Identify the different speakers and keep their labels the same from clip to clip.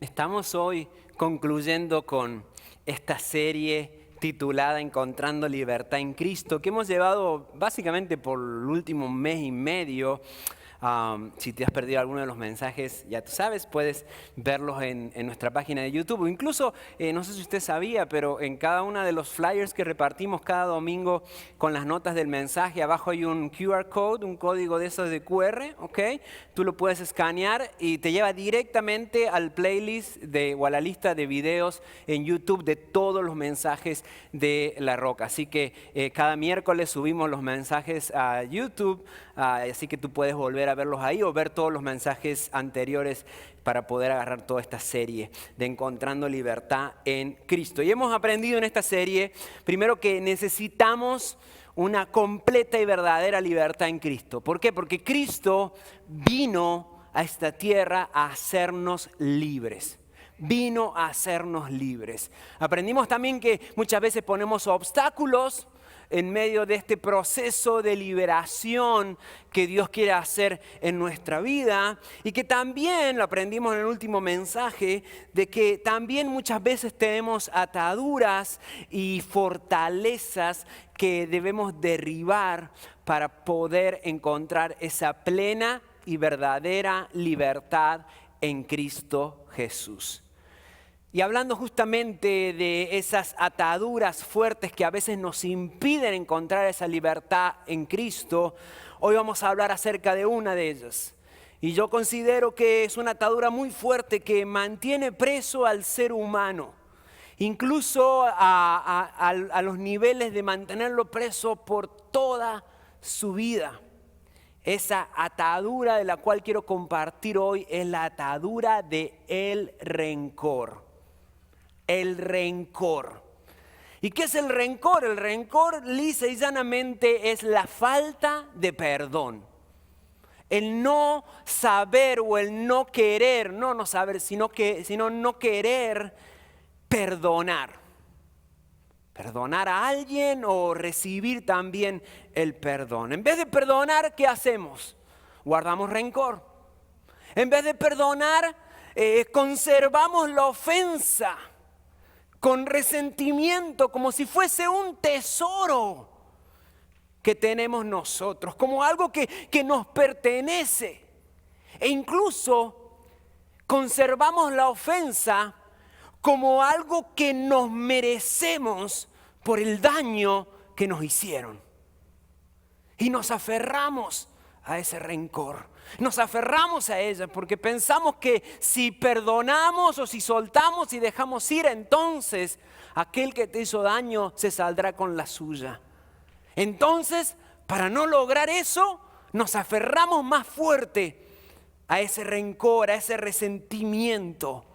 Speaker 1: Estamos hoy concluyendo con esta serie titulada Encontrando Libertad en Cristo, que hemos llevado básicamente por el último mes y medio. Si te has perdido alguno de los mensajes, ya tú sabes, puedes verlos en nuestra página de YouTube. O incluso, no sé si usted sabía, pero en cada uno de los flyers que repartimos cada domingo con las notas del mensaje, abajo hay un QR code, un código de esos de QR, ¿ok? Tú lo puedes escanear y te lleva directamente al playlist o a la lista de videos en YouTube de todos los mensajes de La Roca. Así que cada miércoles subimos los mensajes a YouTube, así que tú puedes volver a verlos ahí o ver todos los mensajes anteriores para poder agarrar toda esta serie de Encontrando Libertad en Cristo. Y hemos aprendido en esta serie, primero, que necesitamos una completa y verdadera libertad en Cristo. ¿Por qué? Porque Cristo vino a esta tierra a hacernos libres. Vino a hacernos libres. Aprendimos también que muchas veces ponemos obstáculos en medio de este proceso de liberación que Dios quiere hacer en nuestra vida, y que también, lo aprendimos en el último mensaje, de que también muchas veces tenemos ataduras y fortalezas que debemos derribar para poder encontrar esa plena y verdadera libertad en Cristo Jesús. Y hablando justamente de esas ataduras fuertes que a veces nos impiden encontrar esa libertad en Cristo, hoy vamos a hablar acerca de una de ellas. Y yo considero que es una atadura muy fuerte que mantiene preso al ser humano, incluso a los niveles de mantenerlo preso por toda su vida. Esa atadura de la cual quiero compartir hoy es la atadura del rencor. El rencor. ¿Y qué es el rencor? El rencor, lisa y llanamente, es la falta de perdón. El no saber o el no querer, no saber, sino no querer perdonar. Perdonar a alguien o recibir también el perdón. En vez de perdonar, ¿qué hacemos? Guardamos rencor. En vez de perdonar, conservamos la ofensa con resentimiento, como si fuese un tesoro que tenemos nosotros, como algo que nos pertenece. E incluso conservamos la ofensa como algo que nos merecemos por el daño que nos hicieron. Y nos aferramos a ese rencor. Nos aferramos a ella porque pensamos que si perdonamos o si soltamos y dejamos ir, entonces aquel que te hizo daño se saldrá con la suya. Entonces, para no lograr eso, nos aferramos más fuerte a ese rencor, a ese resentimiento.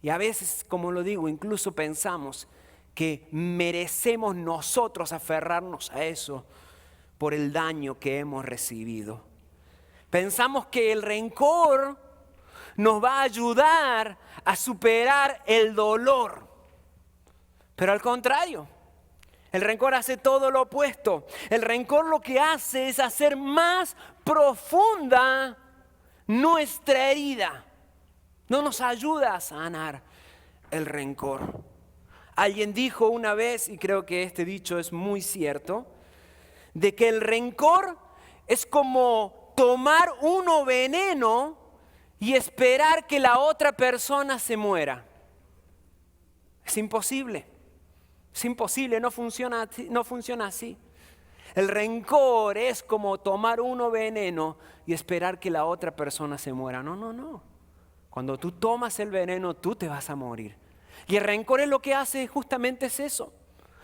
Speaker 1: Y a veces, como lo digo, incluso pensamos que merecemos nosotros aferrarnos a eso por el daño que hemos recibido. Pensamos que el rencor nos va a ayudar a superar el dolor. Pero al contrario, el rencor hace todo lo opuesto. El rencor lo que hace es hacer más profunda nuestra herida. No nos ayuda a sanar el rencor. Alguien dijo una vez, y creo que este dicho es muy cierto, de que el rencor es como tomar uno veneno y esperar que la otra persona se muera. Es imposible, no funciona así. El rencor es como tomar uno veneno y esperar que la otra persona se muera. No. Cuando tú tomas el veneno, tú te vas a morir. Y el rencor es lo que hace, justamente es eso.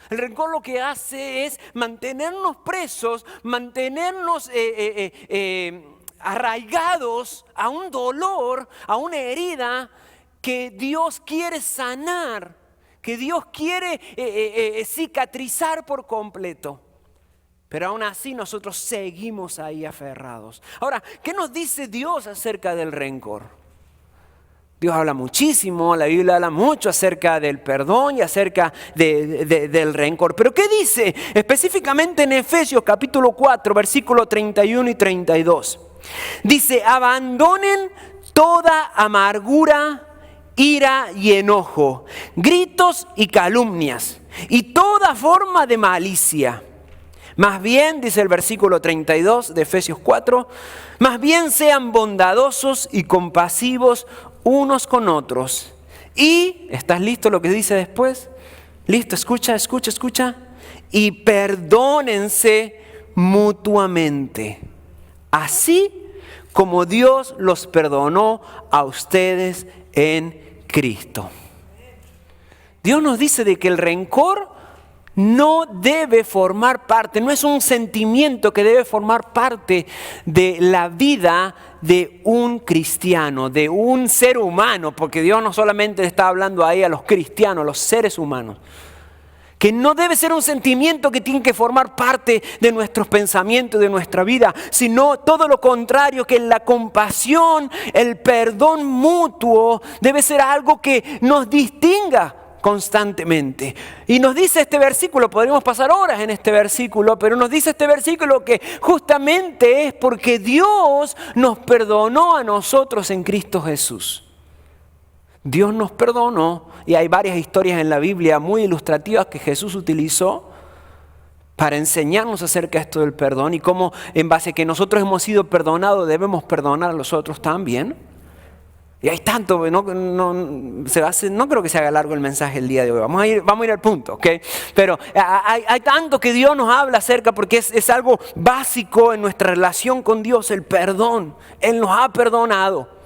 Speaker 1: El rencor lo que hace es mantenernos presos, mantenernos arraigados a un dolor, a una herida que Dios quiere sanar, que Dios quiere cicatrizar por completo. Pero aún así nosotros seguimos ahí aferrados. Ahora, ¿qué nos dice Dios acerca del rencor? Dios habla muchísimo, la Biblia habla mucho acerca del perdón y acerca del rencor. Pero ¿qué dice específicamente en Efesios capítulo 4, versículos 31 y 32? Dice, abandonen toda amargura ira y enojo, gritos y calumnias, y toda forma de malicia. Más bien, dice el versículo 32 de Efesios 4, más bien sean bondadosos y compasivos unos con otros. Y, ¿estás listo lo que dice después? Listo, escucha. Y perdónense mutuamente, así como Dios los perdonó a ustedes en Cristo. Dios nos dice de que el rencor no debe formar parte, no es un sentimiento que debe formar parte de la vida de un cristiano, de un ser humano, porque Dios no solamente le está hablando ahí a los cristianos, a los seres humanos. Que no debe ser un sentimiento que tiene que formar parte de nuestros pensamientos, de nuestra vida, sino todo lo contrario, que la compasión, el perdón mutuo debe ser algo que nos distinga constantemente. Y nos dice este versículo, podríamos pasar horas en este versículo, pero nos dice este versículo que justamente es porque Dios nos perdonó a nosotros en Cristo Jesús. Dios nos perdonó, y hay varias historias en la Biblia muy ilustrativas que Jesús utilizó para enseñarnos acerca de esto del perdón y cómo en base a que nosotros hemos sido perdonados debemos perdonar a los otros también. Y hay tanto, no creo que se haga largo el mensaje el día de hoy, vamos a ir al punto, ¿ok? Pero hay tanto que Dios nos habla acerca porque es algo básico en nuestra relación con Dios, el perdón. Él nos ha perdonado.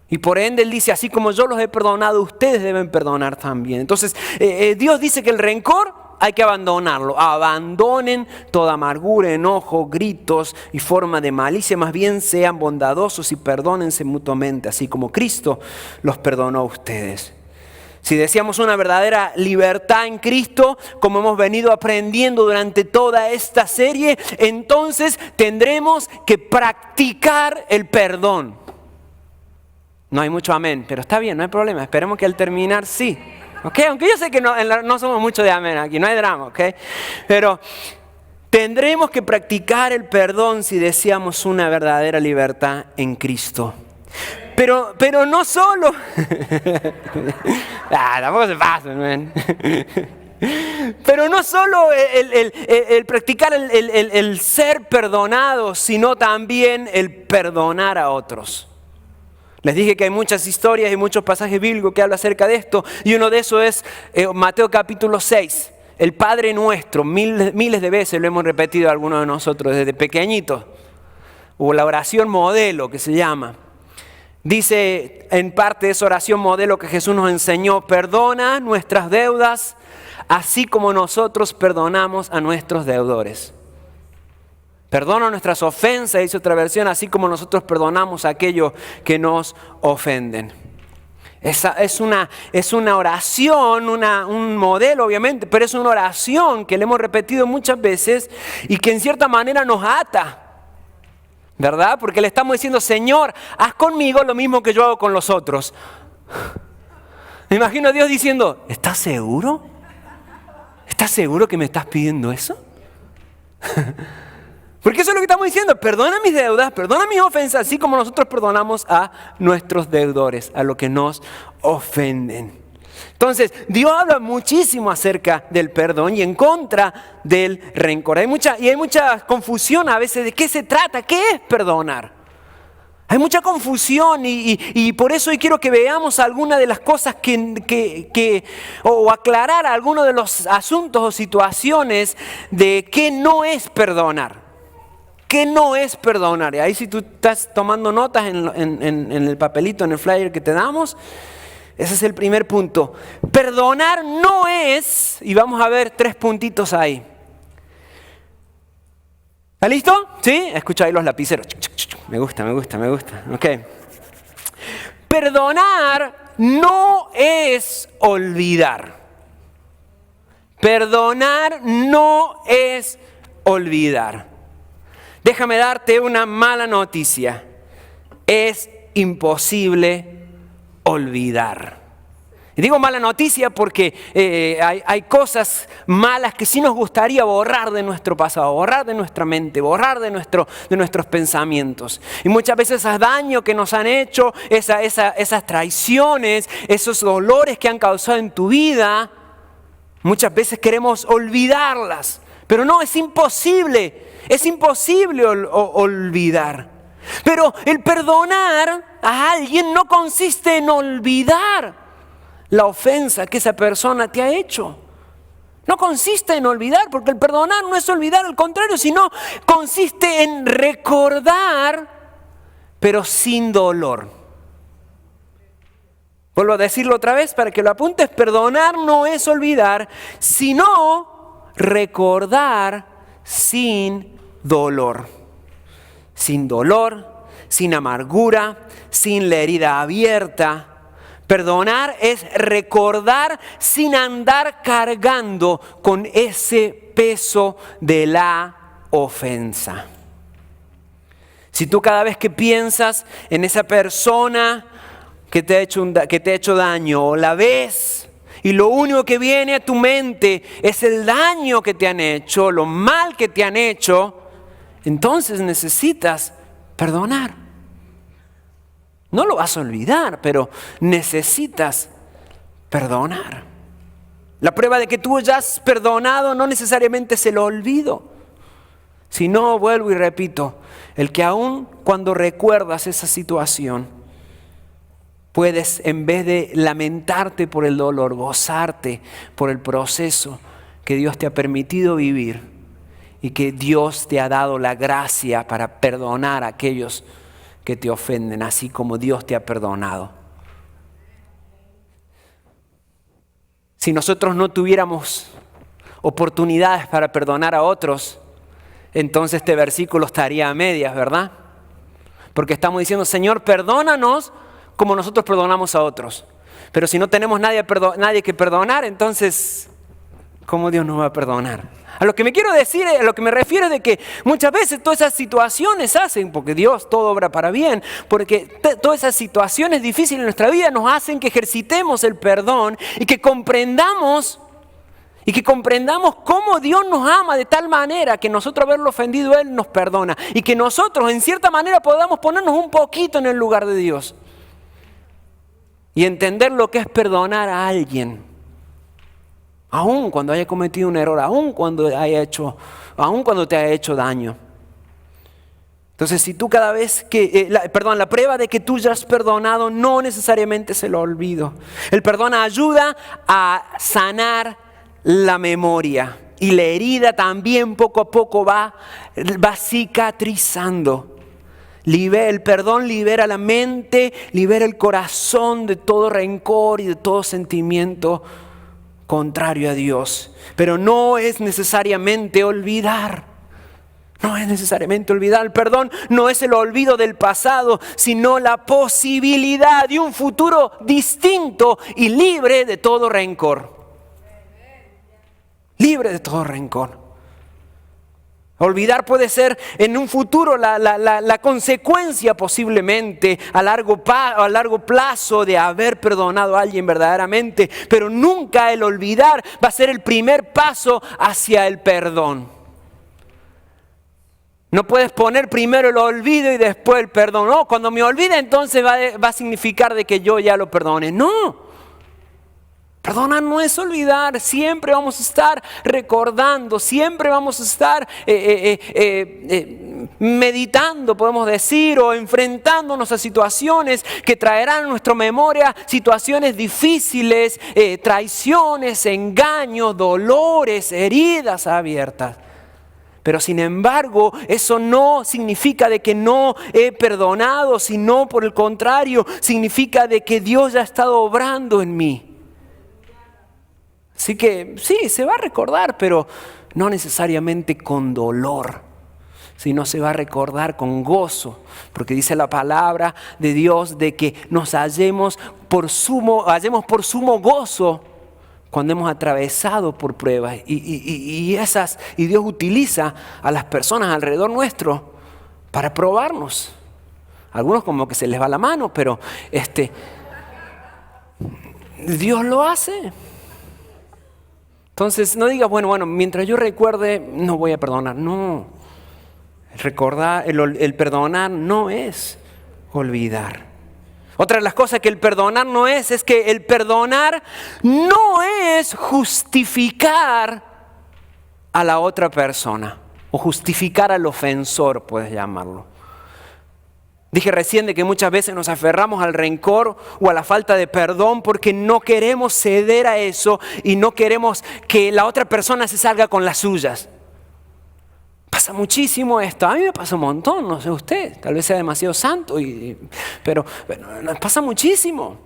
Speaker 1: Y por ende Él dice, así como yo los he perdonado, ustedes deben perdonar también. Entonces Dios dice que el rencor hay que abandonarlo. Abandonen toda amargura, enojo, gritos y forma de malicia. Más bien sean bondadosos y perdónense mutuamente, así como Cristo los perdonó a ustedes. Si deseamos una verdadera libertad en Cristo, como hemos venido aprendiendo durante toda esta serie, entonces tendremos que practicar el perdón. No hay mucho amén, pero está bien, no hay problema. Esperemos que al terminar sí. ¿Okay? Aunque yo sé que no somos mucho de amén aquí, no hay drama, ¿ok? Pero tendremos que practicar el perdón si deseamos una verdadera libertad en Cristo. Pero no solo... tampoco se pasen, man. Pero no solo el practicar el ser perdonado, sino también el perdonar a otros. Les dije que hay muchas historias y muchos pasajes bíblicos que hablan acerca de esto. Y uno de esos es Mateo capítulo 6. El Padre Nuestro, miles de veces lo hemos repetido algunos de nosotros desde pequeñitos. O la oración modelo que se llama. Dice en parte de esa oración modelo que Jesús nos enseñó, perdona nuestras deudas, así como nosotros perdonamos a nuestros deudores. Perdona nuestras ofensas, dice otra versión, así como nosotros perdonamos a aquellos que nos ofenden. Es una oración, un modelo obviamente, pero es una oración que le hemos repetido muchas veces y que en cierta manera nos ata, ¿verdad? Porque le estamos diciendo, Señor, haz conmigo lo mismo que yo hago con los otros. Me imagino a Dios diciendo, ¿estás seguro? ¿Estás seguro que me estás pidiendo eso? Porque eso es lo que estamos diciendo, perdona mis deudas, perdona mis ofensas, así como nosotros perdonamos a nuestros deudores, a los que nos ofenden. Entonces, Dios habla muchísimo acerca del perdón y en contra del rencor. Hay mucha confusión a veces de qué se trata, qué es perdonar. Hay mucha confusión y por eso hoy quiero que veamos algunas de las cosas o aclarar algunos de los asuntos o situaciones de qué no es perdonar. ¿Qué no es perdonar? Y ahí si tú estás tomando notas en el papelito, en el flyer que te damos, ese es el primer punto. Perdonar no es, y vamos a ver 3 puntitos ahí. ¿Está listo? ¿Sí? Escucha ahí los lapiceros. Me gusta. Ok. Perdonar no es olvidar. Perdonar no es olvidar. Déjame darte una mala noticia. Es imposible olvidar. Y digo mala noticia porque hay cosas malas que sí nos gustaría borrar de nuestro pasado, borrar de nuestra mente, borrar de nuestros pensamientos. Y muchas veces esos daños que nos han hecho, esas traiciones, esos dolores que han causado en tu vida, muchas veces queremos olvidarlas. Pero no, es imposible olvidar. Pero el perdonar a alguien no consiste en olvidar la ofensa que esa persona te ha hecho. No consiste en olvidar, porque el perdonar no es olvidar, al contrario, sino consiste en recordar, pero sin dolor. Vuelvo a decirlo otra vez para que lo apuntes: perdonar no es olvidar, sino recordar sin dolor. Sin dolor, sin amargura, sin la herida abierta. Perdonar es recordar sin andar cargando con ese peso de la ofensa. Si tú cada vez que piensas en esa persona que te ha hecho daño, o la ves y lo único que viene a tu mente es el daño que te han hecho, lo mal que te han hecho, entonces necesitas perdonar. No lo vas a olvidar, pero necesitas perdonar. La prueba de que tú ya has perdonado no necesariamente es el olvido, sino, vuelvo y repito, el que aún cuando recuerdas esa situación, puedes, en vez de lamentarte por el dolor, gozarte por el proceso que Dios te ha permitido vivir y que Dios te ha dado la gracia para perdonar a aquellos que te ofenden, así como Dios te ha perdonado. Si nosotros no tuviéramos oportunidades para perdonar a otros, entonces este versículo estaría a medias, ¿verdad? Porque estamos diciendo: Señor, perdónanos como nosotros perdonamos a otros. Pero si no tenemos nadie que perdonar, entonces, ¿cómo Dios nos va a perdonar? A lo que me quiero decir, a lo que me refiero es de que muchas veces todas esas situaciones hacen, porque Dios todo obra para bien, porque todas esas situaciones difíciles en nuestra vida nos hacen que ejercitemos el perdón y que comprendamos cómo Dios nos ama de tal manera que nosotros haberlo ofendido Él nos perdona, y que nosotros en cierta manera podamos ponernos un poquito en el lugar de Dios y entender lo que es perdonar a alguien. Aún cuando haya cometido un error, aún cuando te haya hecho daño. Entonces, si tú cada vez que, la prueba de que tú ya has perdonado no necesariamente es el olvido. El perdón ayuda a sanar la memoria, y la herida también poco a poco va cicatrizando. El perdón libera la mente, libera el corazón de todo rencor y de todo sentimiento contrario a Dios. Pero no es necesariamente olvidar. No es necesariamente olvidar. El perdón no es el olvido del pasado, sino la posibilidad de un futuro distinto y libre de todo rencor. Libre de todo rencor. Olvidar puede ser en un futuro la consecuencia posiblemente a largo plazo de haber perdonado a alguien verdaderamente, pero nunca el olvidar va a ser el primer paso hacia el perdón. No puedes poner primero el olvido y después el perdón. No, cuando me olvide entonces va a significar de que yo ya lo perdone. No. Perdonar no es olvidar, siempre vamos a estar recordando, siempre vamos a estar meditando, podemos decir, o enfrentándonos a situaciones que traerán a nuestra memoria situaciones difíciles, traiciones, engaños, dolores, heridas abiertas. Pero sin embargo, eso no significa de que no he perdonado, sino por el contrario, significa de que Dios ya ha estado obrando en mí. Así que sí, se va a recordar, pero no necesariamente con dolor, sino se va a recordar con gozo, porque dice la palabra de Dios de que nos hallemos por sumo gozo cuando hemos atravesado por pruebas. Y Dios utiliza a las personas alrededor nuestro para probarnos. Algunos como que se les va la mano, pero Dios lo hace. Entonces no digas, bueno, mientras yo recuerde, no voy a perdonar. No, el perdonar no es olvidar. Otra de las cosas que el perdonar no es que el perdonar no es justificar a la otra persona o justificar al ofensor, puedes llamarlo. Dije recién de que muchas veces nos aferramos al rencor o a la falta de perdón porque no queremos ceder a eso y no queremos que la otra persona se salga con las suyas. Pasa muchísimo esto, a mí me pasa un montón, no sé usted, tal vez sea demasiado santo, pero nos pasa muchísimo.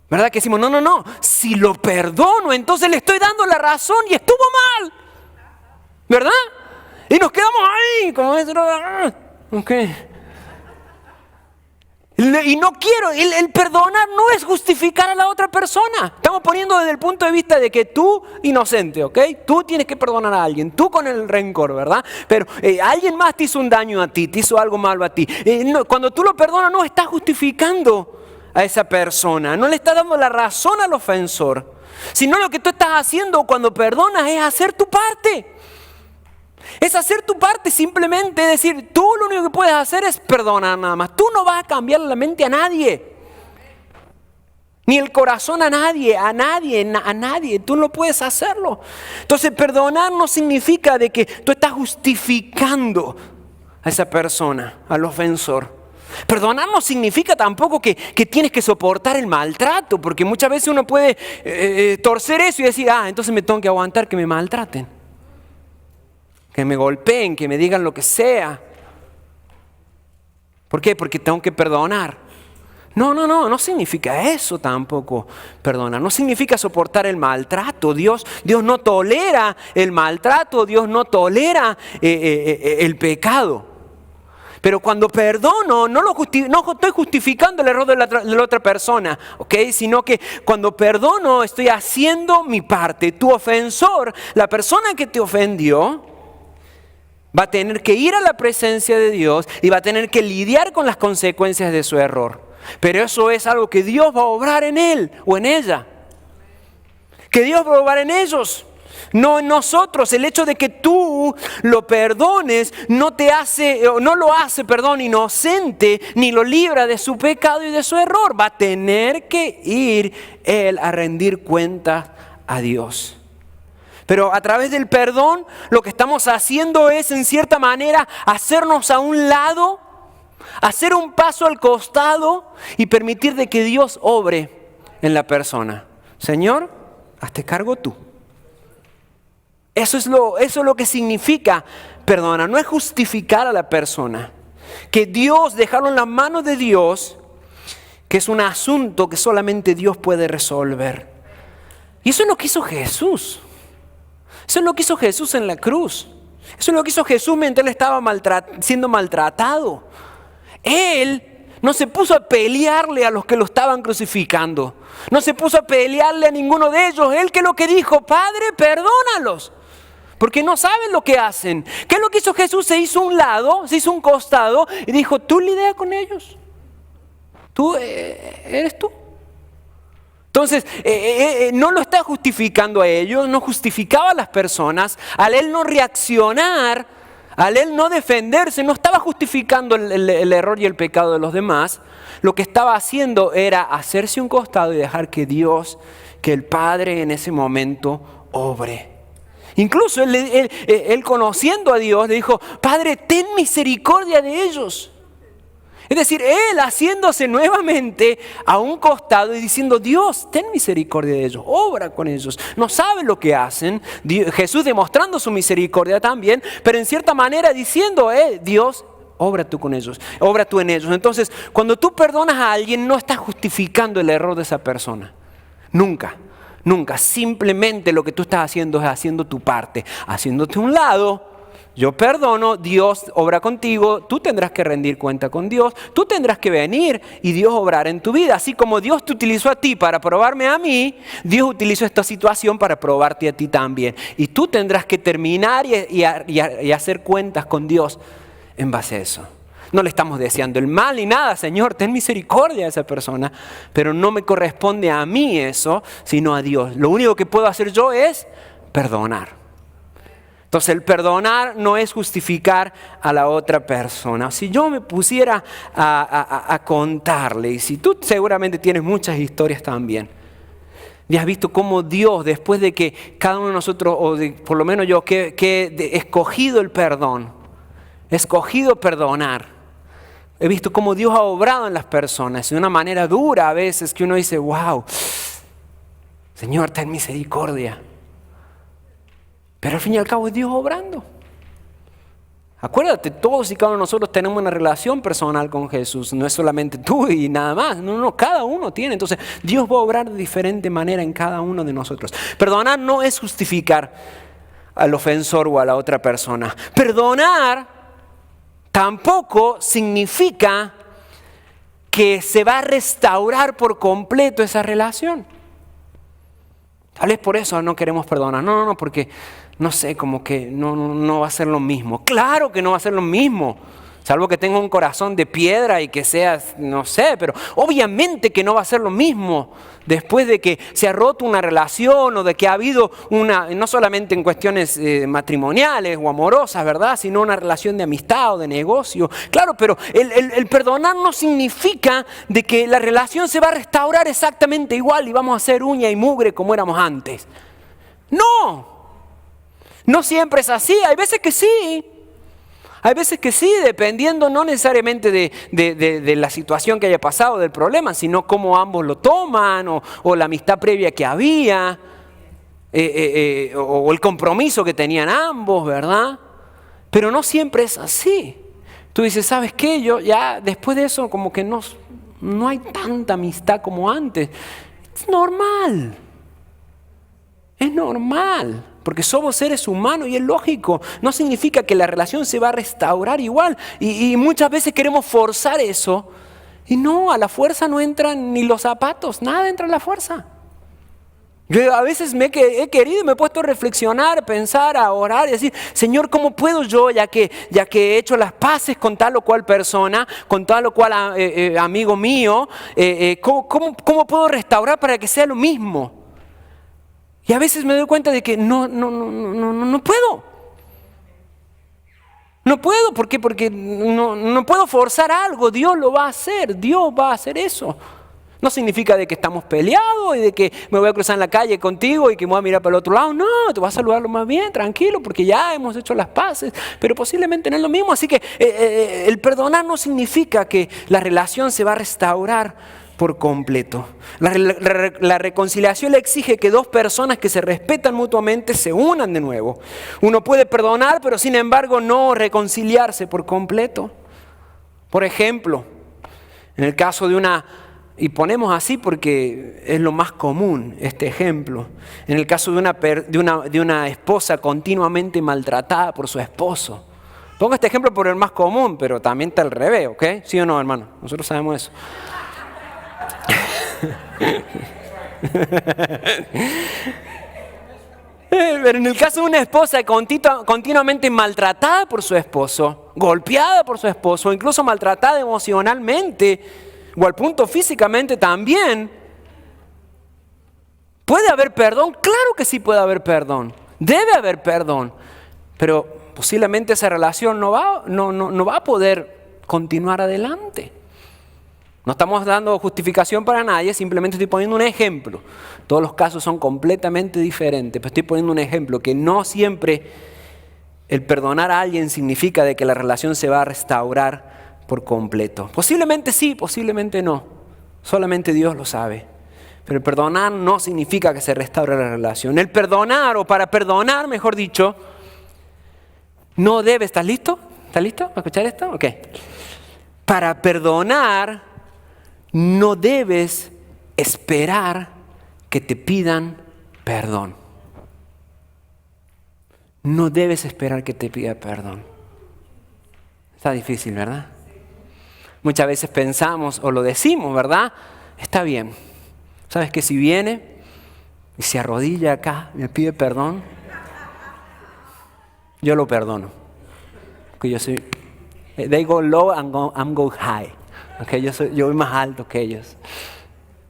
Speaker 1: ¿Verdad que decimos, no, si lo perdono entonces le estoy dando la razón y estuvo mal? ¿Verdad? Y nos quedamos ahí, como es, ok. Y no quiero, el perdonar no es justificar a la otra persona. Estamos poniendo desde el punto de vista de que tú, inocente, ¿ok? Tú tienes que perdonar a alguien, tú con el rencor, ¿verdad? Pero alguien más te hizo un daño a ti, te hizo algo malo a ti. Cuando tú lo perdonas no estás justificando a esa persona, no le estás dando la razón al ofensor. Sino lo que tú estás haciendo cuando perdonas es hacer tu parte. Es hacer tu parte, simplemente decir, tú lo único que puedes hacer es perdonar nada más. Tú no vas a cambiar la mente a nadie. Ni el corazón a nadie. Tú no puedes hacerlo. Entonces perdonar no significa de que tú estás justificando a esa persona, al ofensor. Perdonar no significa tampoco que tienes que soportar el maltrato, porque muchas veces uno puede torcer eso y decir, entonces me tengo que aguantar que me maltraten. Que me golpeen, que me digan lo que sea. ¿Por qué? Porque tengo que perdonar. No significa eso tampoco, perdonar. No significa soportar el maltrato. Dios no tolera el maltrato, Dios no tolera el pecado. Pero cuando perdono, no estoy justificando el error de la otra persona, ¿ok? Sino que cuando perdono estoy haciendo mi parte. Tu ofensor, la persona que te ofendió, va a tener que ir a la presencia de Dios y va a tener que lidiar con las consecuencias de su error. Pero eso es algo que Dios va a obrar en él o en ella. Que Dios va a obrar en ellos, no en nosotros. El hecho de que tú lo perdones no lo hace inocente ni lo libra de su pecado y de su error. Va a tener que ir él a rendir cuentas a Dios. Pero a través del perdón lo que estamos haciendo es, en cierta manera, hacernos a un lado, hacer un paso al costado y permitir de que Dios obre en la persona. Señor, hazte cargo tú. Eso es lo que significa perdonar. No es justificar a la persona. Que Dios, dejarlo en las manos de Dios, que es un asunto que solamente Dios puede resolver. Y eso es lo que hizo Jesús. Eso es lo que hizo Jesús en la cruz. Eso es lo que hizo Jesús mientras él estaba siendo maltratado. Él no se puso a pelearle a los que lo estaban crucificando. No se puso a pelearle a ninguno de ellos. Él lo que dijo, Padre, perdónalos, porque no saben lo que hacen. ¿Qué es lo que hizo Jesús? Se hizo un lado, se hizo un costado y dijo, tú lidia con ellos. Tú eres tú. Entonces, no lo está justificando a ellos, no justificaba a las personas. Al él no reaccionar, al él no defenderse, no estaba justificando el error y el pecado de los demás. Lo que estaba haciendo era hacerse un costado y dejar que Dios, que el Padre en ese momento obre. Incluso él conociendo a Dios le dijo, Padre, ten misericordia de ellos. Es decir, él haciéndose nuevamente a un costado y diciendo, Dios, ten misericordia de ellos, obra con ellos. No saben lo que hacen. Jesús demostrando su misericordia también, pero en cierta manera diciendo, Dios, obra tú con ellos, obra tú en ellos. Entonces, cuando tú perdonas a alguien, no estás justificando el error de esa persona. Nunca. Simplemente lo que tú estás haciendo es haciendo tu parte, haciéndote a un lado. Yo perdono, Dios obra contigo, tú tendrás que rendir cuenta con Dios, tú tendrás que venir y Dios obrar en tu vida. Así como Dios te utilizó a ti para probarme a mí, Dios utilizó esta situación para probarte a ti también. Y tú tendrás que terminar y hacer cuentas con Dios en base a eso. No le estamos deseando el mal ni nada. Señor, ten misericordia de esa persona. Pero no me corresponde a mí eso, sino a Dios. Lo único que puedo hacer yo es perdonar. Entonces el perdonar no es justificar a la otra persona. Si yo me pusiera a contarle, y si tú seguramente tienes muchas historias también, y has visto cómo Dios, después de que cada uno de nosotros, por lo menos yo, que he escogido el perdón, he escogido perdonar, he visto cómo Dios ha obrado en las personas de una manera dura a veces, que uno dice, wow, Señor, ten misericordia. Pero al fin y al cabo es Dios obrando. Acuérdate, todos y cada uno de nosotros tenemos una relación personal con Jesús. No es solamente tú y nada más. No, cada uno tiene. Entonces Dios va a obrar de diferente manera en cada uno de nosotros. Perdonar no es justificar al ofensor o a la otra persona. Perdonar tampoco significa que se va a restaurar por completo esa relación. Tal vez por eso no queremos perdonar. No, porque no sé, como que no va a ser lo mismo. Claro que no va a ser lo mismo. Salvo que tenga un corazón de piedra y que seas, no sé, pero obviamente que no va a ser lo mismo después de que se ha roto una relación o de que ha habido no solamente en cuestiones matrimoniales o amorosas, ¿verdad? Sino una relación de amistad o de negocio. Claro, pero el perdonar no significa de que la relación se va a restaurar exactamente igual y vamos a hacer uña y mugre como éramos antes. No siempre es así, hay veces que sí. Hay veces que sí, dependiendo no necesariamente de la situación que haya pasado, del problema, sino cómo ambos lo toman o la amistad previa que había o el compromiso que tenían ambos, ¿verdad? Pero no siempre es así. Tú dices, ¿sabes qué? Yo ya después de eso como que no hay tanta amistad como antes. Es normal. Es normal. Porque somos seres humanos y es lógico. No significa que la relación se va a restaurar igual. Y muchas veces queremos forzar eso. Y no, a la fuerza no entran ni los zapatos. Nada entra a la fuerza. Yo a veces he querido, me he puesto a reflexionar, pensar, a orar y decir, Señor, ¿cómo puedo yo, ya que he hecho las paces con tal o cual persona, con tal o cual amigo mío, ¿cómo puedo restaurar para que sea lo mismo? Y a veces me doy cuenta de que no puedo. No puedo, ¿por qué? Porque no puedo forzar algo, Dios lo va a hacer, Dios va a hacer eso. No significa de que estamos peleados y de que me voy a cruzar en la calle contigo y que me voy a mirar para el otro lado. No, te voy a saludarlo más bien, tranquilo, porque ya hemos hecho las paces, pero posiblemente no es lo mismo. Así que el perdonar no significa que la relación se va a restaurar por completo. La reconciliación le exige que dos personas que se respetan mutuamente se unan de nuevo. Uno puede perdonar, pero sin embargo no reconciliarse por completo. Por ejemplo, en el caso de y ponemos así porque es lo más común este ejemplo, en el caso de una esposa continuamente maltratada por su esposo. Pongo este ejemplo por el más común, pero también está al revés, ¿ok? ¿Sí o no, hermano? Nosotros sabemos eso. Pero en el caso de una esposa continuamente maltratada por su esposo, golpeada por su esposo, incluso maltratada emocionalmente o al punto físicamente también, ¿puede haber perdón? Claro que sí puede haber perdón, debe haber perdón, pero posiblemente esa relación no va a poder continuar adelante. No estamos dando justificación para nadie, simplemente estoy poniendo un ejemplo. Todos los casos son completamente diferentes, pero estoy poniendo un ejemplo que no siempre el perdonar a alguien significa de que la relación se va a restaurar por completo. Posiblemente sí, posiblemente no. Solamente Dios lo sabe. Pero el perdonar no significa que se restaure la relación. El perdonar, o para perdonar, mejor dicho, no debe. ¿Estás listo? ¿Estás listo para escuchar esto? Ok. Para perdonar no debes esperar que te pidan perdón. No debes esperar que te pida perdón. Está difícil, ¿verdad? Muchas veces pensamos o lo decimos, ¿verdad? Está bien. ¿Sabes que si viene y se arrodilla acá y me pide perdón, yo lo perdono? Porque yo soy They go low, I'm go high. Okay, yo voy más alto que ellos.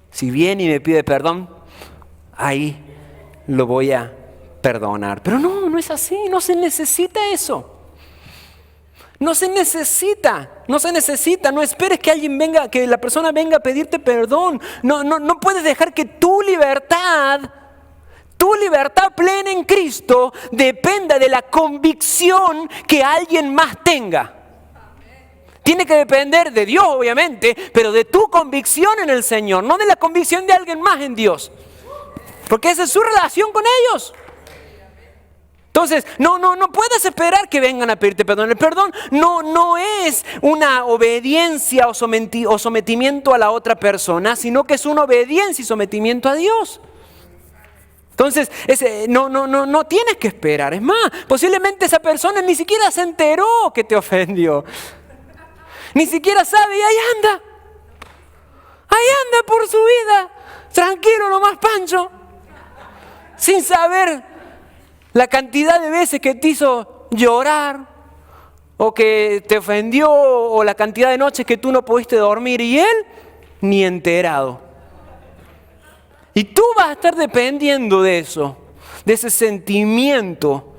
Speaker 1: Si viene y me pide perdón, ahí lo voy a perdonar. Pero no es así, no se necesita eso. No se necesita, no esperes que alguien venga, que la persona venga a pedirte perdón. No puedes dejar que tu libertad plena en Cristo dependa de la convicción que alguien más tenga. Tiene que depender de Dios, obviamente, pero de tu convicción en el Señor, no de la convicción de alguien más en Dios. Porque esa es su relación con ellos. Entonces, no puedes esperar que vengan a pedirte perdón. El perdón no es una obediencia o sometimiento a la otra persona, sino que es una obediencia y sometimiento a Dios. Entonces, no tienes que esperar. Es más, posiblemente esa persona ni siquiera se enteró que te ofendió. Ni siquiera sabe y ahí anda por su vida, tranquilo nomás Pancho, sin saber la cantidad de veces que te hizo llorar, o que te ofendió, o la cantidad de noches que tú no pudiste dormir, y él ni enterado. Y tú vas a estar dependiendo de eso, de ese sentimiento.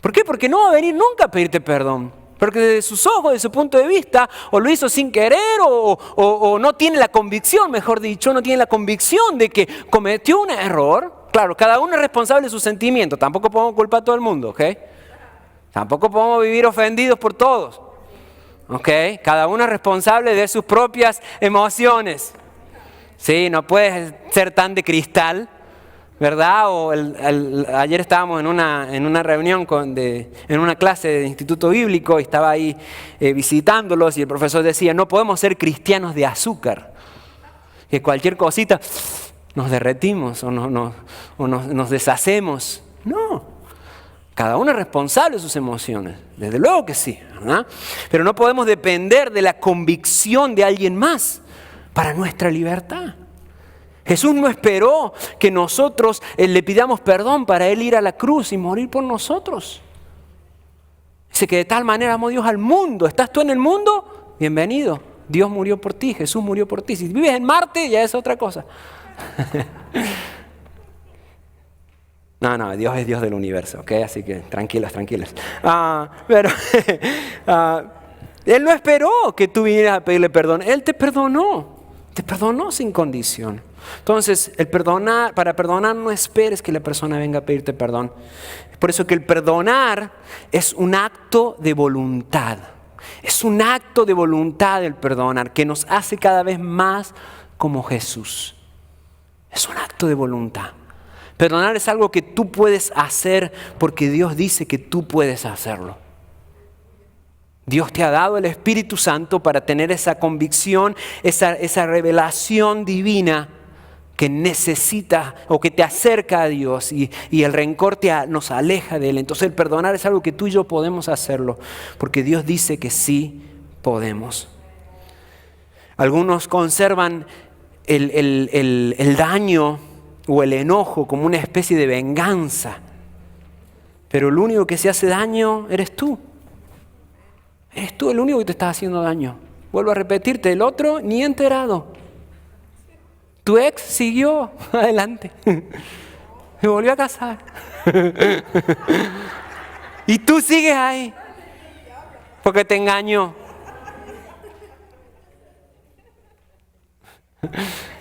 Speaker 1: ¿Por qué? Porque no va a venir nunca a pedirte perdón. Porque desde sus ojos, desde su punto de vista, o lo hizo sin querer, o no tiene la convicción, mejor dicho, no tiene la convicción de que cometió un error. Claro, cada uno es responsable de sus sentimientos. Tampoco podemos culpar a todo el mundo, ¿ok? Tampoco podemos vivir ofendidos por todos, ¿ok? Cada uno es responsable de sus propias emociones. Sí, no puedes ser tan de cristal, ¿verdad? Ayer estábamos en una reunión en una clase de instituto bíblico y estaba ahí visitándolos y el profesor decía, no podemos ser cristianos de azúcar, que cualquier cosita nos derretimos o nos deshacemos. No, cada uno es responsable de sus emociones, desde luego que sí, ¿verdad? Pero no podemos depender de la convicción de alguien más para nuestra libertad. Jesús no esperó que nosotros le pidamos perdón para Él ir a la cruz y morir por nosotros. Dice que de tal manera amó Dios al mundo. ¿Estás tú en el mundo? Bienvenido. Dios murió por ti, Jesús murió por ti. Si vives en Marte ya es otra cosa. No, Dios es Dios del universo, ¿ok? Así que tranquilos. Pero Él no esperó que tú vinieras a pedirle perdón. Él te perdonó sin condición. Entonces, para perdonar no esperes que la persona venga a pedirte perdón. Es por eso que el perdonar es un acto de voluntad. Es un acto de voluntad el perdonar que nos hace cada vez más como Jesús. Es un acto de voluntad. Perdonar es algo que tú puedes hacer porque Dios dice que tú puedes hacerlo. Dios te ha dado el Espíritu Santo para tener esa convicción, esa revelación divina que necesitas o que te acerca a Dios y el rencor nos aleja de Él. Entonces el perdonar es algo que tú y yo podemos hacerlo porque Dios dice que sí podemos. Algunos conservan el daño o el enojo como una especie de venganza, pero el único que se hace daño eres tú. Eres tú el único que te está haciendo daño. Vuelvo a repetirte, el otro ni enterado. Tu ex siguió adelante. Se volvió a casar. Y tú sigues ahí. Porque te engañó.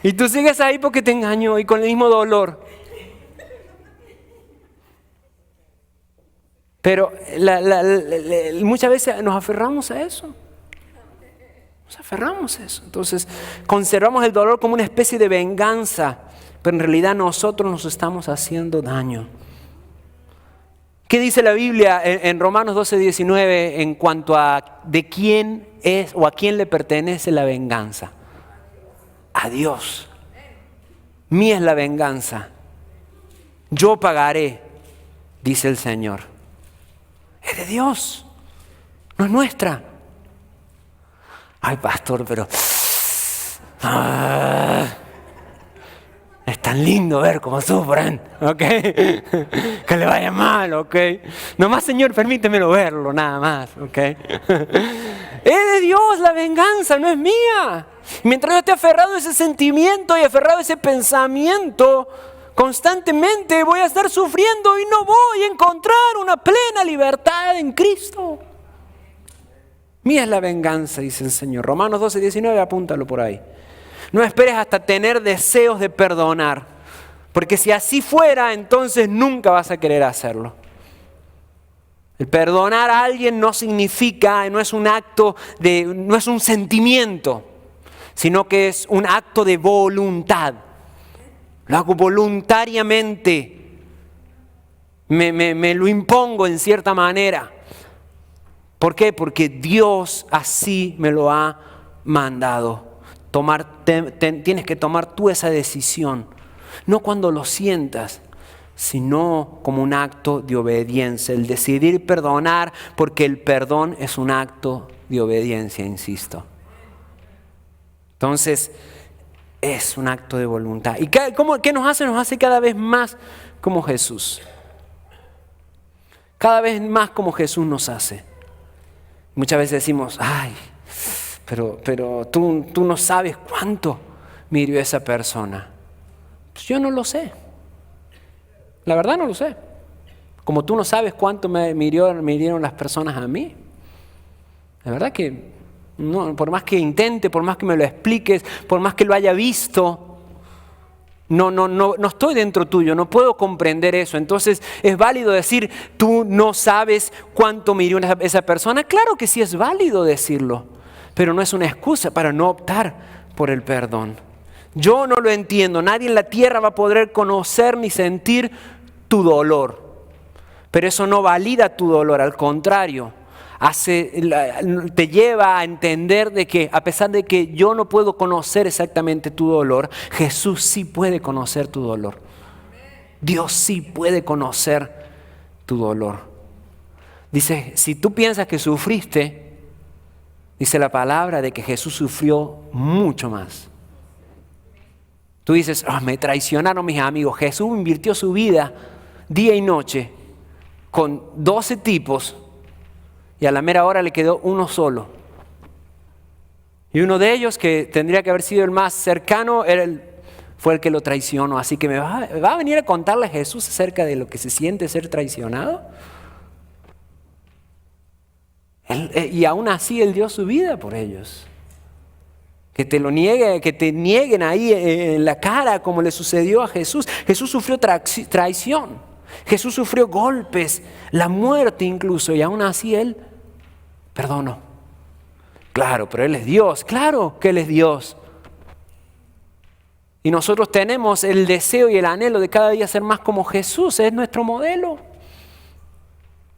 Speaker 1: Y tú sigues ahí porque te engañó y con el mismo dolor. Pero muchas veces nos aferramos a eso. Nos aferramos a eso. Entonces conservamos el dolor como una especie de venganza, pero en realidad nosotros nos estamos haciendo daño. ¿Qué dice la Biblia en Romanos 12:19 en cuanto a de quién es o a quién le pertenece la venganza? A Dios. Mía es la venganza. Yo pagaré, dice el Señor. Es de Dios, no es nuestra. Ay, pastor, pero es tan lindo ver cómo sufren, ¿ok? Que le vaya mal, ¿ok? Nomás, Señor, permítemelo verlo, nada más, ¿ok? Es de Dios la venganza, no es mía. Mientras yo esté aferrado a ese sentimiento y aferrado a ese pensamiento, constantemente voy a estar sufriendo y no voy a encontrar una plena libertad en Cristo. Mía es la venganza, dice el Señor. Romanos 12:19, apúntalo por ahí. No esperes hasta tener deseos de perdonar, porque si así fuera, entonces nunca vas a querer hacerlo. El perdonar a alguien no significa, no es un acto no es un sentimiento, sino que es un acto de voluntad. Lo hago voluntariamente, me lo impongo en cierta manera. ¿Por qué? Porque Dios así me lo ha mandado. Tienes que tomar tú esa decisión, no cuando lo sientas, sino como un acto de obediencia. El decidir perdonar, porque el perdón es un acto de obediencia, insisto. Entonces, es un acto de voluntad. ¿Y qué nos hace? Nos hace cada vez más como Jesús. Cada vez más como Jesús nos hace. Muchas veces decimos, ay, pero tú no sabes cuánto me hirió esa persona. Pues yo no lo sé. La verdad no lo sé. Como tú no sabes cuánto me hirieron las personas a mí. La verdad que no, por más que intente, por más que me lo expliques, por más que lo haya visto, no estoy dentro tuyo, no puedo comprender eso. Entonces es válido decir, tú no sabes cuánto me hirió esa persona. Claro que sí es válido decirlo, pero no es una excusa para no optar por el perdón. Yo no lo entiendo, nadie en la tierra va a poder conocer ni sentir tu dolor, pero eso no valida tu dolor, al contrario, te lleva a entender de que a pesar de que yo no puedo conocer exactamente tu dolor, Jesús sí puede conocer tu dolor. Dios sí puede conocer tu dolor. Dice, si tú piensas que sufriste, dice la palabra de que Jesús sufrió mucho más. Tú dices, me traicionaron mis amigos. Jesús invirtió su vida día y noche con 12 tipos y a la mera hora le quedó uno solo. Y uno de ellos, que tendría que haber sido el más cercano, fue el que lo traicionó. Así que ¿me va a venir a contarle a Jesús acerca de lo que se siente ser traicionado? Y aún así Él dio su vida por ellos. Que te nieguen ahí en la cara como le sucedió a Jesús. Jesús sufrió traición. Jesús sufrió golpes, la muerte incluso, y aún así Él perdonó. Claro, pero Él es Dios, claro que Él es Dios. Y nosotros tenemos el deseo y el anhelo de cada día ser más como Jesús, es nuestro modelo.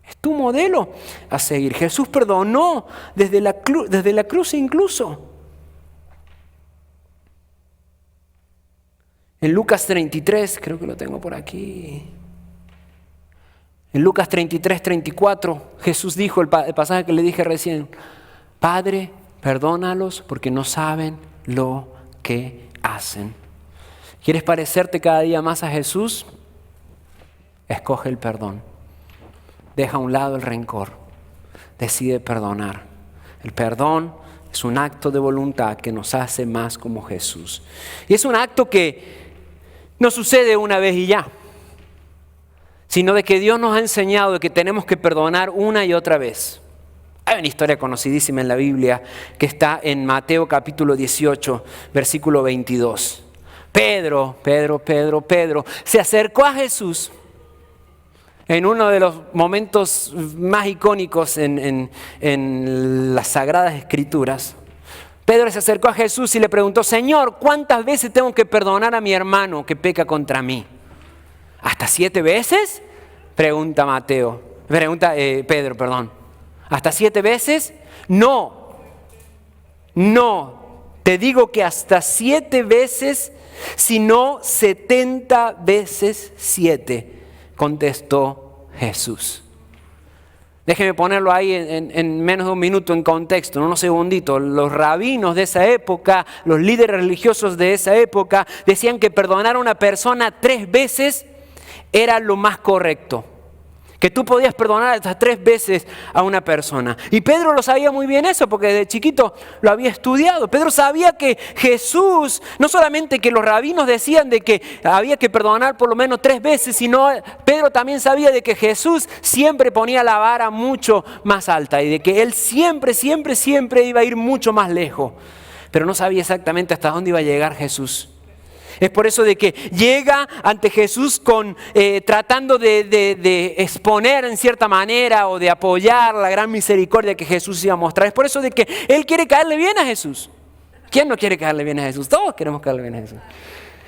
Speaker 1: Es tu modelo a seguir. Jesús perdonó desde la cruz incluso. En Lucas 33, creo que lo tengo por aquí. En Lucas 33, 34, Jesús dijo, el pasaje que le dije recién, Padre, perdónalos porque no saben lo que hacen. ¿Quieres parecerte cada día más a Jesús? Escoge el perdón. Deja a un lado el rencor. Decide perdonar. El perdón es un acto de voluntad que nos hace más como Jesús. Y es un acto que no sucede una vez y ya, sino de que Dios nos ha enseñado de que tenemos que perdonar una y otra vez. Hay una historia conocidísima en la Biblia que está en Mateo capítulo 18, versículo 22. Pedro se acercó a Jesús en uno de los momentos más icónicos en las Sagradas Escrituras. Pedro se acercó a Jesús y le preguntó, Señor, ¿cuántas veces tengo que perdonar a mi hermano que peca contra mí? ¿Hasta 7 veces? Pregunta Pedro. ¿Hasta 7 veces? No, te digo que hasta 7 veces, sino 70 veces 7, contestó Jesús. Déjeme ponerlo ahí en menos de un minuto en contexto, en unos segunditos. Los rabinos de esa época, los líderes religiosos de esa época, decían que perdonar a una persona 3 veces era lo más correcto. Que tú podías perdonar hasta 3 veces a una persona. Y Pedro lo sabía muy bien eso, porque desde chiquito lo había estudiado. Pedro sabía que Jesús, no solamente que los rabinos decían de que había que perdonar por lo menos 3 veces, sino Pedro también sabía de que Jesús siempre ponía la vara mucho más alta y de que Él siempre iba a ir mucho más lejos. Pero no sabía exactamente hasta dónde iba a llegar Jesús. Es por eso de que llega ante Jesús tratando de exponer en cierta manera o de apoyar la gran misericordia que Jesús iba a mostrar. Es por eso de que Él quiere caerle bien a Jesús. ¿Quién no quiere caerle bien a Jesús? Todos queremos caerle bien a Jesús.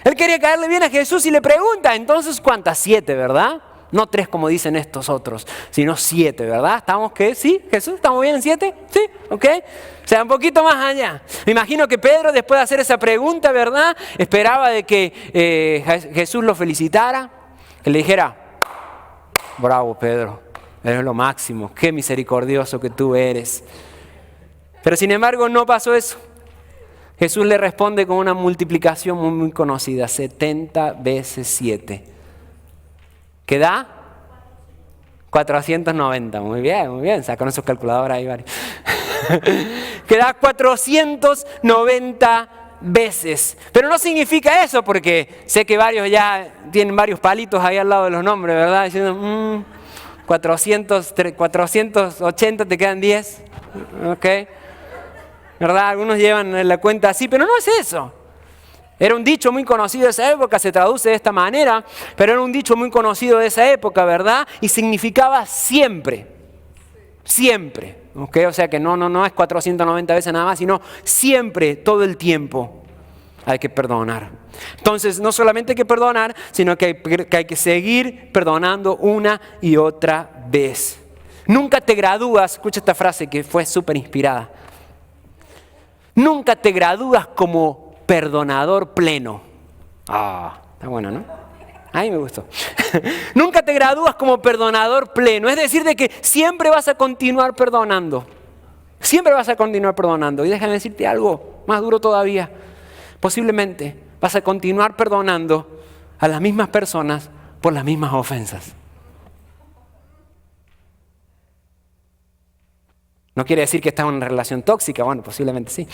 Speaker 1: Él quería caerle bien a Jesús y le pregunta, entonces ¿cuántas? 7, ¿verdad? No 3 como dicen estos otros, sino 7, ¿verdad? ¿Estamos qué? ¿Sí? ¿Jesús? ¿Estamos bien en 7? ¿Sí? ¿Ok? O sea, un poquito más allá. Me imagino que Pedro, después de hacer esa pregunta, ¿verdad? Esperaba de que Jesús lo felicitara, que le dijera, bravo Pedro, eres lo máximo, qué misericordioso que tú eres. Pero sin embargo no pasó eso. Jesús le responde con una multiplicación muy conocida, 70 veces 7. ¿Qué da? 490. Muy bien. Sacaron sus calculadoras ahí varios. Que da 490 veces. Pero no significa eso, porque sé que varios ya tienen varios palitos ahí al lado de los nombres, ¿verdad? Diciendo, 480, te quedan 10. ¿Ok? ¿Verdad? Algunos llevan la cuenta así, pero no es eso. Era un dicho muy conocido de esa época, se traduce de esta manera, pero era un dicho muy conocido de esa época, ¿verdad? Y significaba siempre, siempre, ¿ok? O sea que no es 490 veces nada más, sino siempre, todo el tiempo hay que perdonar. Entonces, no solamente hay que perdonar, sino que hay que seguir perdonando una y otra vez. Nunca te gradúas, escucha esta frase que fue súper inspirada, nunca te gradúas como perdonador pleno. Está bueno, ¿no? A mí me gustó. Nunca te gradúas como perdonador pleno. Es decir, de que siempre vas a continuar perdonando. Siempre vas a continuar perdonando. Y déjame decirte algo más duro todavía. Posiblemente vas a continuar perdonando a las mismas personas por las mismas ofensas. No quiere decir que estás en una relación tóxica. Bueno, posiblemente sí.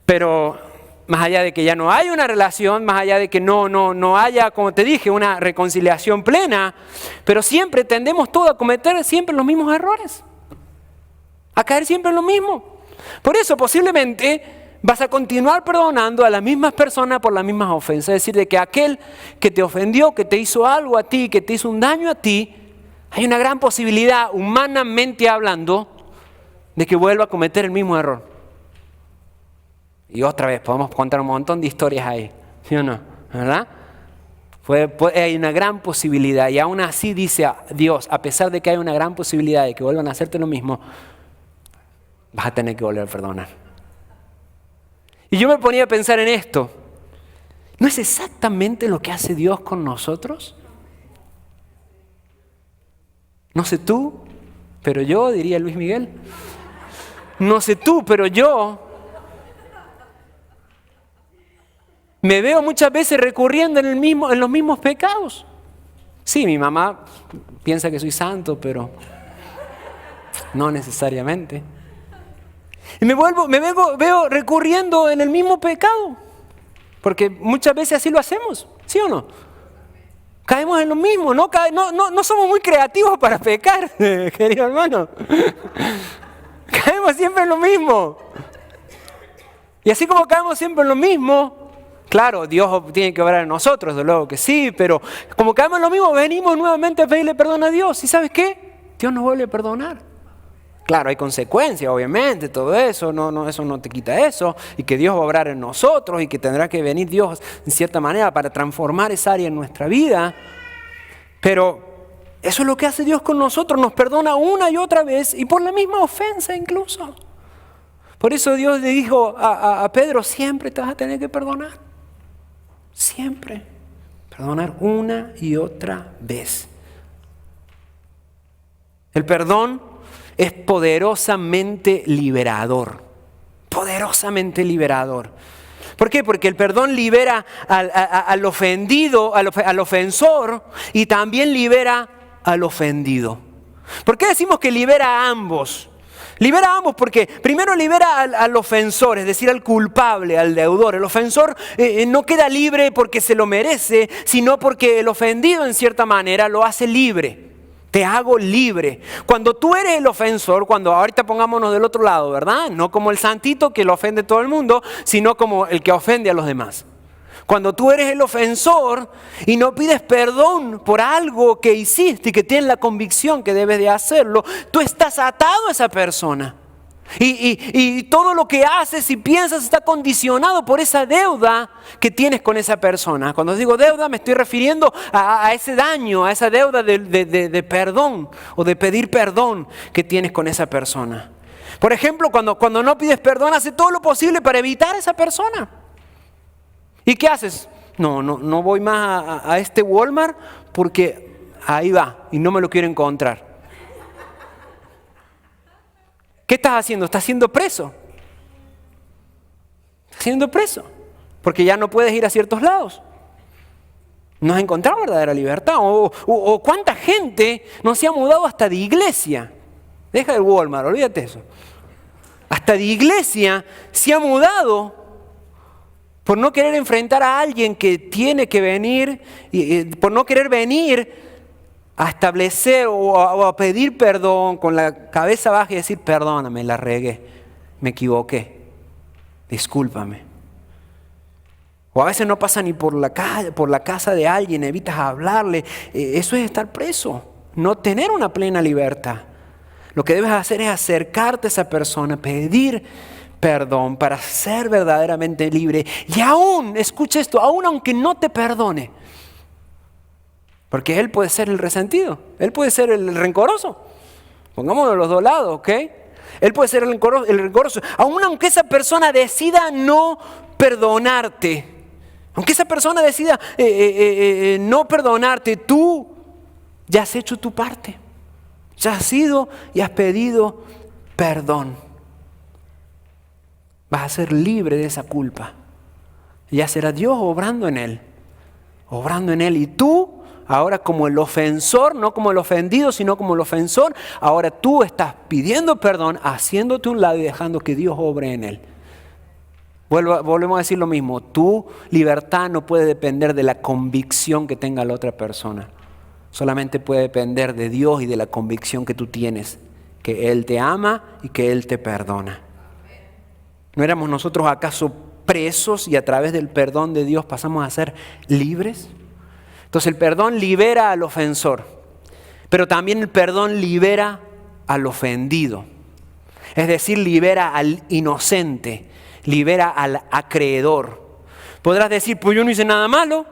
Speaker 1: Pero más allá de que ya no hay una relación, más allá de que no haya, como te dije, una reconciliación plena, pero siempre tendemos todos a cometer siempre los mismos errores, a caer siempre en lo mismo. Por eso posiblemente vas a continuar perdonando a las mismas personas por las mismas ofensas. Es decir, de que aquel que te ofendió, que te hizo algo a ti, que te hizo un daño a ti, hay una gran posibilidad, humanamente hablando, de que vuelva a cometer el mismo error. Y otra vez, podemos contar un montón de historias ahí, ¿sí o no? ¿Verdad? Hay una gran posibilidad, y aún así dice Dios, a pesar de que hay una gran posibilidad de que vuelvan a hacerte lo mismo, vas a tener que volver a perdonar. Y yo me ponía a pensar en esto. ¿No es exactamente lo que hace Dios con nosotros? No sé tú, pero yo, diría Luis Miguel. No sé tú, pero yo me veo muchas veces recurriendo en los mismos pecados. Sí, mi mamá piensa que soy santo, pero no necesariamente. Y veo recurriendo en el mismo pecado, porque muchas veces así lo hacemos, ¿sí o no? Caemos en lo mismo, no somos muy creativos para pecar, querido hermano. Caemos siempre en lo mismo. Y así como caemos siempre en lo mismo, claro, Dios tiene que obrar en nosotros, de luego que sí, pero como caemos en lo mismo, venimos nuevamente a pedirle perdón a Dios. ¿Y sabes qué? Dios nos vuelve a perdonar. Claro, hay consecuencias, obviamente, todo eso, eso no te quita eso, y que Dios va a obrar en nosotros, y que tendrá que venir Dios en cierta manera para transformar esa área en nuestra vida. Pero eso es lo que hace Dios con nosotros, nos perdona una y otra vez, y por la misma ofensa incluso. Por eso Dios le dijo a Pedro, siempre te vas a tener que perdonar. Siempre. Perdonar una y otra vez. El perdón es poderosamente liberador. Poderosamente liberador. ¿Por qué? Porque el perdón libera al ofendido, al ofensor, y también libera al ofendido. ¿Por qué decimos que libera a ambos? Libera a ambos porque primero libera al ofensor, es decir, al culpable, al deudor. El ofensor no queda libre porque se lo merece, sino porque el ofendido en cierta manera lo hace libre. Te hago libre. Cuando tú eres el ofensor, cuando ahorita pongámonos del otro lado, ¿verdad? No como el santito que lo ofende a todo el mundo, sino como el que ofende a los demás. Cuando tú eres el ofensor y no pides perdón por algo que hiciste y que tienes la convicción que debes de hacerlo, tú estás atado a esa persona. Y todo lo que haces y piensas está condicionado por esa deuda que tienes con esa persona. Cuando digo deuda me estoy refiriendo a ese daño, a esa deuda de perdón o de pedir perdón que tienes con esa persona. Por ejemplo, cuando no pides perdón, haces todo lo posible para evitar a esa persona. ¿Y qué haces? No voy más a este Walmart porque ahí va y no me lo quiero encontrar. ¿Qué estás haciendo? Estás siendo preso. Estás siendo preso. Porque ya no puedes ir a ciertos lados. No has encontrado verdadera libertad. O cuánta gente no se ha mudado hasta de iglesia. Deja el Walmart, olvídate eso. Hasta de iglesia se ha mudado por no querer enfrentar a alguien que tiene que venir, por no querer venir a establecer o a pedir perdón con la cabeza baja y decir, perdóname, la regué, me equivoqué, discúlpame. O a veces no pasa ni por la calle, por la casa de alguien, evitas hablarle. Eso es estar preso, no tener una plena libertad. Lo que debes hacer es acercarte a esa persona, pedir perdón para ser verdaderamente libre. Y aún, escucha esto, aún aunque no te perdone, porque él puede ser el resentido, él puede ser el rencoroso. Pongámonos de los dos lados, ¿ok? Él puede ser el rencoroso. Aún aunque esa persona decida no perdonarte, aunque esa persona decida no perdonarte, tú ya has hecho tu parte. Ya has ido y has pedido perdón. Vas a ser libre de esa culpa. Ya será Dios obrando en él. Obrando en él. Y tú, ahora como el ofensor, no como el ofendido, sino como el ofensor, ahora tú estás pidiendo perdón, haciéndote un lado y dejando que Dios obre en él. Volvemos a decir lo mismo. Tu libertad no puede depender de la convicción que tenga la otra persona. Solamente puede depender de Dios y de la convicción que tú tienes. Que Él te ama y que Él te perdona. ¿No éramos nosotros acaso presos y a través del perdón de Dios pasamos a ser libres? Entonces el perdón libera al ofensor, pero también el perdón libera al ofendido. Es decir, libera al inocente, libera al acreedor. Podrás decir, pues yo no hice nada malo.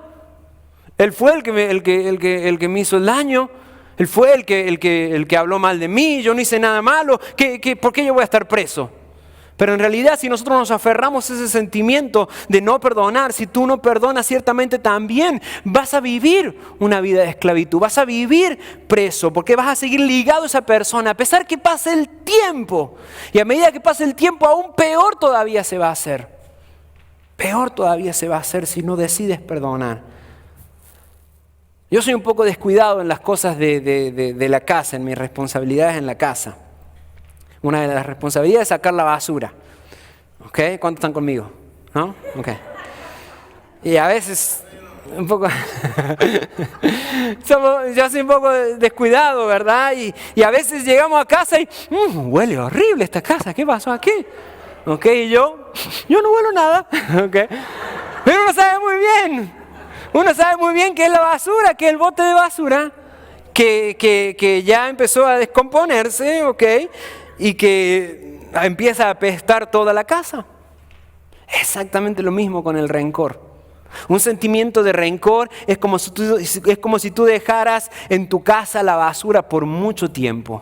Speaker 1: Él fue el que me hizo el daño. Él fue el que habló mal de mí. Yo no hice nada malo. ¿Por qué yo voy a estar preso? Pero en realidad, si nosotros nos aferramos a ese sentimiento de no perdonar, si tú no perdonas, ciertamente también vas a vivir una vida de esclavitud, vas a vivir preso, porque vas a seguir ligado a esa persona, a pesar que pase el tiempo. Y a medida que pase el tiempo, aún peor todavía se va a hacer. Peor todavía se va a hacer si no decides perdonar. Yo soy un poco descuidado en las cosas de la casa, en mis responsabilidades en la casa. Una de las responsabilidades es sacar la basura. ¿Ok? ¿Cuántos están conmigo? ¿No? Ok. Y a veces, un poco... yo soy un poco descuidado, ¿verdad? Y a veces llegamos a casa y... huele horrible esta casa. ¿Qué pasó aquí? ¿Ok? Y yo no huelo nada. ¿Ok? Pero uno sabe muy bien. Uno sabe muy bien que es la basura, que es el bote de basura, que ya empezó a descomponerse, ¿ok? Y que empieza a apestar toda la casa. Exactamente lo mismo con el rencor. Un sentimiento de rencor es como si tú dejaras en tu casa la basura por mucho tiempo.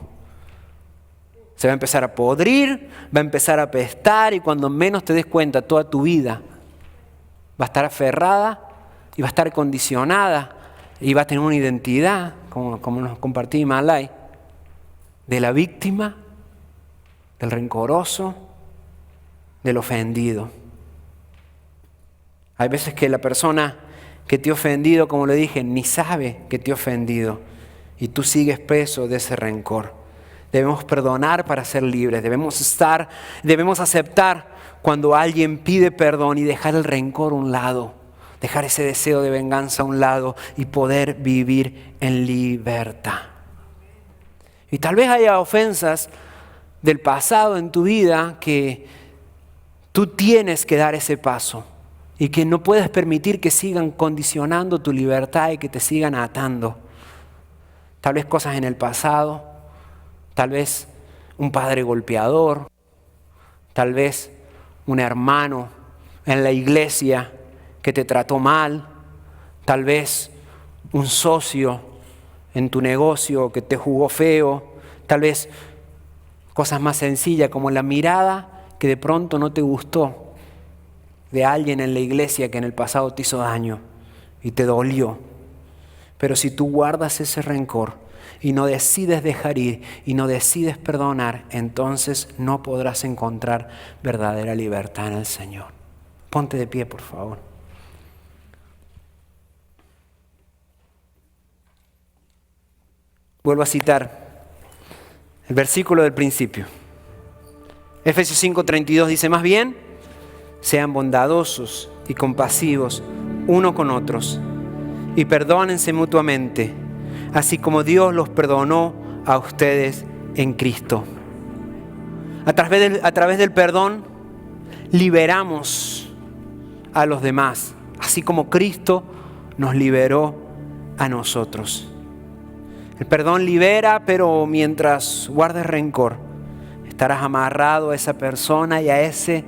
Speaker 1: Se va a empezar a podrir, va a empezar a apestar y cuando menos te des cuenta toda tu vida va a estar aferrada y va a estar condicionada y va a tener una identidad, como nos compartí Malay, de la víctima, del rencoroso, del ofendido. Hay veces que la persona que te ha ofendido, como le dije, ni sabe que te ha ofendido. y tú sigues preso de ese rencor. Debemos perdonar para ser libres. Debemos aceptar cuando alguien pide perdón y dejar el rencor a un lado. Dejar ese deseo de venganza a un lado y poder vivir en libertad. Y tal vez haya ofensas del pasado en tu vida que tú tienes que dar ese paso y que no puedes permitir que sigan condicionando tu libertad y que te sigan atando. Tal vez cosas en el pasado, tal vez un padre golpeador, tal vez un hermano en la iglesia que te trató mal, tal vez un socio en tu negocio que te jugó feo, tal vez cosas más sencillas como la mirada que de pronto no te gustó de alguien en la iglesia que en el pasado te hizo daño y te dolió. Pero si tú guardas ese rencor y no decides dejar ir y no decides perdonar, entonces no podrás encontrar verdadera libertad en el Señor. Ponte de pie, por favor. Vuelvo a citar el versículo del principio. Efesios 5:32 dice: más bien, sean bondadosos y compasivos uno con otros y perdónense mutuamente, así como Dios los perdonó a ustedes en Cristo. A través del perdón liberamos a los demás, así como Cristo nos liberó a nosotros. El perdón libera, pero mientras guardes rencor, estarás amarrado a esa persona y a ese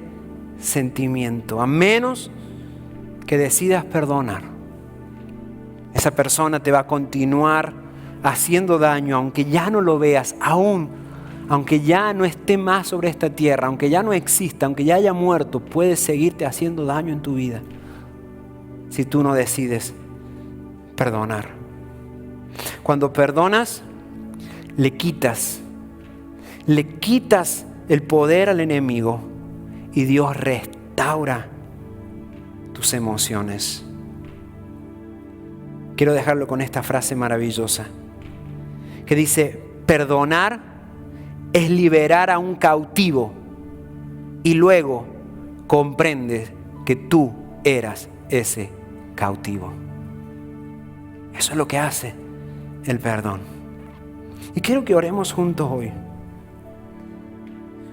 Speaker 1: sentimiento, a menos que decidas perdonar. Esa persona te va a continuar haciendo daño, aunque ya no lo veas, aunque ya no esté más sobre esta tierra, aunque ya no exista, aunque ya haya muerto, puede seguirte haciendo daño en tu vida si tú no decides perdonar. Cuando perdonas, le quitas el poder al enemigo y Dios restaura tus emociones. Quiero dejarlo con esta frase maravillosa que dice: perdonar es liberar a un cautivo y luego comprendes que tú eras ese cautivo. Eso es lo que hace el perdón. Y quiero que oremos juntos hoy.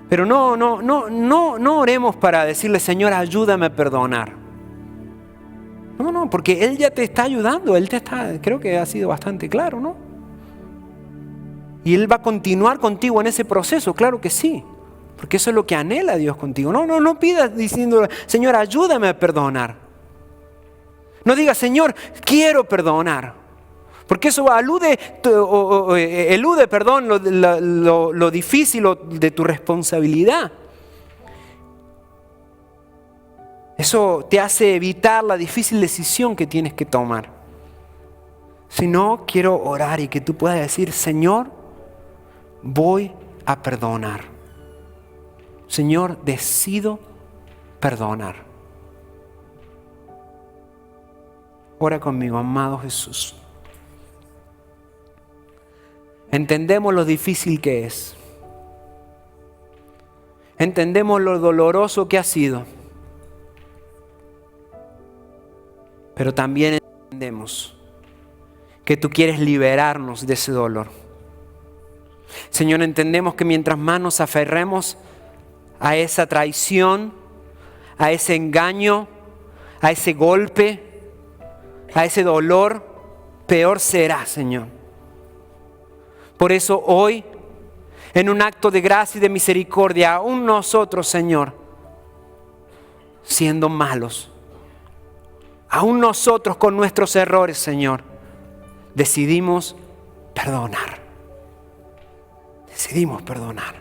Speaker 1: Pero no oremos para decirle: Señor, ayúdame a perdonar. No, porque Él ya te está ayudando. Creo que ha sido bastante claro, ¿no? Y Él va a continuar contigo en ese proceso, claro que sí. Porque eso es lo que anhela Dios contigo. No pidas diciendo: Señor, ayúdame a perdonar. No digas: Señor, quiero perdonar. Porque eso elude lo difícil de tu responsabilidad. Eso te hace evitar la difícil decisión que tienes que tomar. Si no, quiero orar y que tú puedas decir: Señor, voy a perdonar. Señor, decido perdonar. Ora conmigo, amado Jesús. Entendemos lo difícil que es. Entendemos lo doloroso que ha sido. Pero también entendemos que tú quieres liberarnos de ese dolor. Señor, entendemos que mientras más nos aferremos a esa traición, a ese engaño, a ese golpe, a ese dolor, peor será, Señor. Por eso hoy, en un acto de gracia y de misericordia, aún nosotros, Señor, siendo malos, aún nosotros con nuestros errores, Señor, decidimos perdonar. Decidimos perdonar.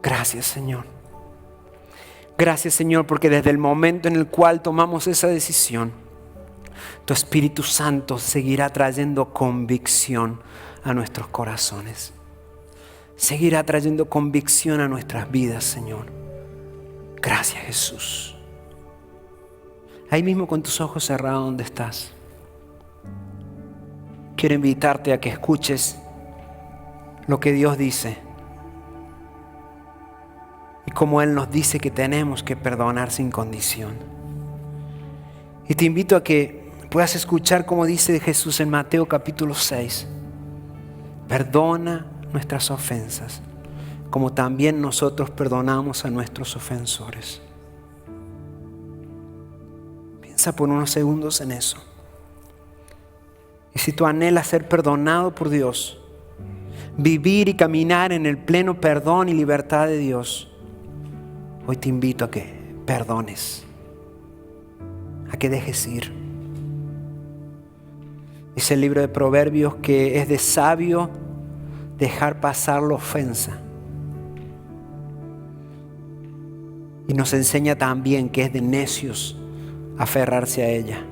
Speaker 1: Gracias, Señor. Gracias, Señor, porque desde el momento en el cual tomamos esa decisión, tu Espíritu Santo seguirá trayendo convicción a nuestros corazones. Seguirá trayendo convicción a nuestras vidas, Señor. Gracias, Jesús. ahí mismo con tus ojos cerrados donde estás, quiero invitarte a que escuches lo que Dios dice y cómo Él nos dice que tenemos que perdonar sin condición. Y te invito a que puedas escuchar como dice Jesús en Mateo capítulo 6. Perdona nuestras ofensas, como también nosotros perdonamos a nuestros ofensores. Piensa por unos segundos en eso. Y si tú anhelas ser perdonado por Dios, vivir y caminar en el pleno perdón y libertad de Dios, hoy te invito a que perdones, a que dejes ir. Dice el libro de Proverbios que es de sabio dejar pasar la ofensa. Y nos enseña también que es de necios aferrarse a ella.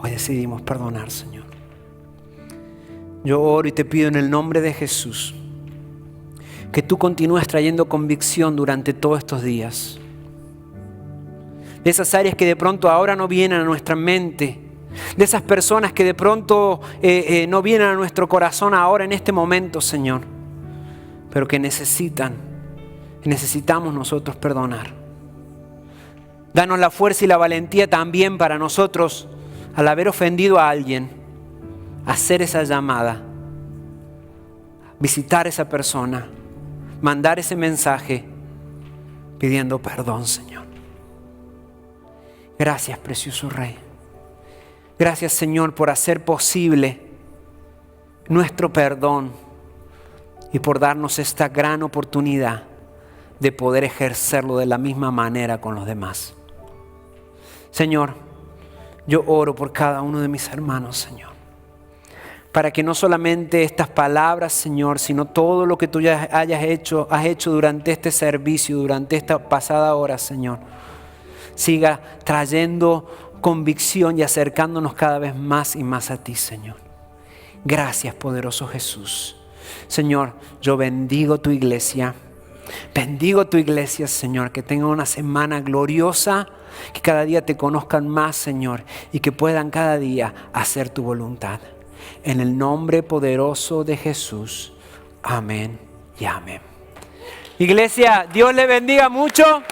Speaker 1: Hoy decidimos perdonar, Señor. Yo oro y te pido en el nombre de Jesús que tú continúes trayendo convicción durante todos estos días. De esas áreas que de pronto ahora no vienen a nuestra mente. De esas personas que de pronto no vienen a nuestro corazón ahora en este momento, Señor. Pero que necesitamos nosotros perdonar. Danos la fuerza y la valentía también para nosotros, al haber ofendido a alguien, hacer esa llamada, visitar a esa persona, mandar ese mensaje pidiendo perdón, Señor. Gracias, precioso Rey. Gracias, Señor, por hacer posible nuestro perdón y por darnos esta gran oportunidad de poder ejercerlo de la misma manera con los demás. Señor, yo oro por cada uno de mis hermanos, Señor, para que no solamente estas palabras, Señor, sino todo lo que tú ya has hecho durante este servicio, durante esta pasada hora, Señor, siga trayendo convicción y acercándonos cada vez más y más a ti, Señor. Gracias, poderoso Jesús. Señor, yo bendigo tu iglesia. Bendigo tu iglesia, Señor, que tenga una semana gloriosa, que cada día te conozcan más, Señor, y que puedan cada día hacer tu voluntad. En el nombre poderoso de Jesús. Amén y amén. Iglesia, Dios le bendiga mucho.